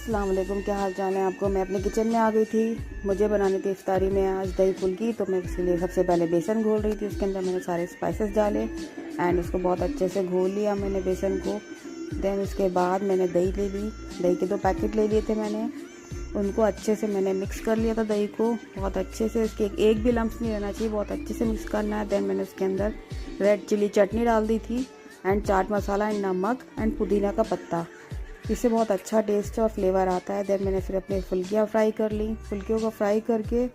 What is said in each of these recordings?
अस्सलाम वालेकुम, क्या हाल चाल है आपको। मैं अपने किचन में आ गई थी। मुझे बनानी थी इफ्तारी में आज दही फुल्की। तो मैं इसके लिए सबसे पहले बेसन घोल रही थी। उसके अंदर मैंने सारे स्पाइसेस डाले एंड उसको बहुत अच्छे से घोल लिया मैंने बेसन को। देन उसके बाद मैंने दही ले ली। दही के 2 पैकेट ले लिए थे मैंने। उनको अच्छे से मैंने मिक्स कर लिया था दही को बहुत अच्छे से। इसके एक भी लम्स नहीं रहना चाहिए, बहुत अच्छे से मिक्स करना है। देन मैंने उसके अंदर रेड चिली चटनी डाल दी थी एंड चाट मसाला एंड नमक एंड पुदीना का पत्ता। इससे बहुत अच्छा टेस्ट और फ्लेवर आता है। देन मैंने फिर अपनी फुल्कियाँ फ्राई कर ली। फुल्कियों को फ्राई करके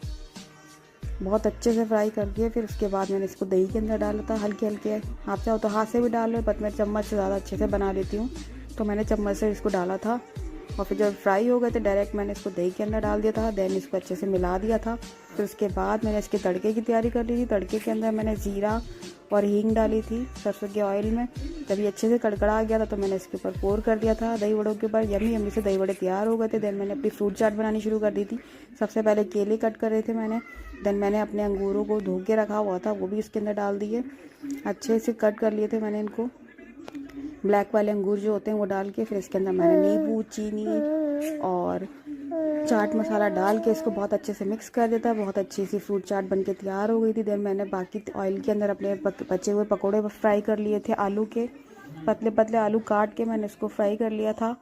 बहुत अच्छे से फ्राई करके फिर उसके बाद मैंने इसको दही के अंदर डाला था हल्के हल्के। आप चाहो तो हाथ से भी डाल लो, बट मैं चम्मच से ज़्यादा अच्छे से बना लेती हूँ, तो मैंने चम्मच से इसको डाला था। और फिर जब फ्राई हो गए थे डायरेक्ट मैंने इसको दही के अंदर डाल दिया था। देन इसको अच्छे से मिला दिया था। फिर उसके बाद मैंने इसके तड़के की तैयारी कर ली थी। तड़के के अंदर मैंने ज़ीरा और हींग डाली थी सरसों के ऑयल में। जब ये अच्छे से कड़कड़ा गया था तो मैंने इसके ऊपर पोर कर दिया था दही वड़ों के ऊपर। यम्मी यम्मी से दही वड़े तैयार हो गए थे। देन मैंने अपनी फ्रूट चाट बनानी शुरू कर दी थी। सबसे पहले केले कट कर रहे थे मैंने। देन मैंने अपने अंगूरों को धो के रखा हुआ था, वो भी इसके अंदर डाल दिए। अच्छे से कट कर लिए थे मैंने इनको, ब्लैक वाले अंगूर जो होते हैं वो डाल के। फिर इसके अंदर मैंने नींबू, चीनी और चाट मसाला डाल के इसको बहुत अच्छे से मिक्स कर देता है। बहुत अच्छी सी फ्रूट चाट बनके तैयार हो गई थी। देन मैंने बाकी ऑयल के अंदर अपने बचे हुए पकोड़े फ्राई कर लिए थे आलू के। पतले पतले आलू काट के मैंने इसको फ्राई कर लिया था।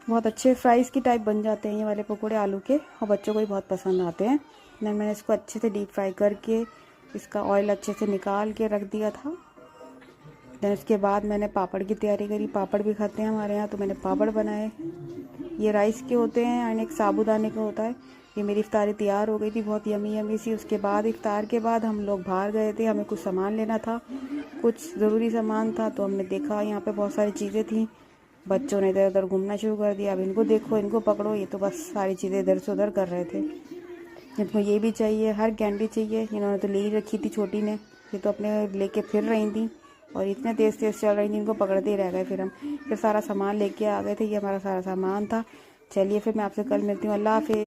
बहुत अच्छे फ्राइज़ की टाइप बन जाते हैं ये वाले पकोड़े आलू के, और बच्चों को भी बहुत पसंद आते हैं। देन मैंने इसको अच्छे से डीप फ्राई करके इसका ऑयल अच्छे से निकाल के रख दिया था। देन उसके बाद मैंने पापड़ की तैयारी करी। पापड़ भी खाते हैं हमारे यहाँ, तो मैंने पापड़ बनाए। ये राइस के होते हैं एंड एक साबूदाने का होता है। ये मेरी इफ्तारी तैयार हो गई थी बहुत यमी यमी सी। उसके बाद इफ्तार के बाद हम लोग बाहर गए थे, हमें कुछ सामान लेना था, कुछ ज़रूरी सामान था। तो हमने देखा यहाँ पे बहुत सारी चीज़ें थी। बच्चों ने इधर उधर घूमना शुरू कर दिया। अब इनको देखो, इनको पकड़ो, ये तो बस सारी चीज़ें इधर से उधर कर रहे थे। इनको ये भी चाहिए, हर कैंडी चाहिए। इन्होंने तो ले ही रखी थी छोटी ने, ये तो अपने लेके फिर रही थी और इतने तेज़ तेज़ चल रही थी, इनको पकड़ते ही रह गए। फिर सारा सामान लेके आ गए थे। ये हमारा सारा सामान था। चलिए फिर मैं आपसे कल मिलती हूँ। अल्लाह हाफिज़।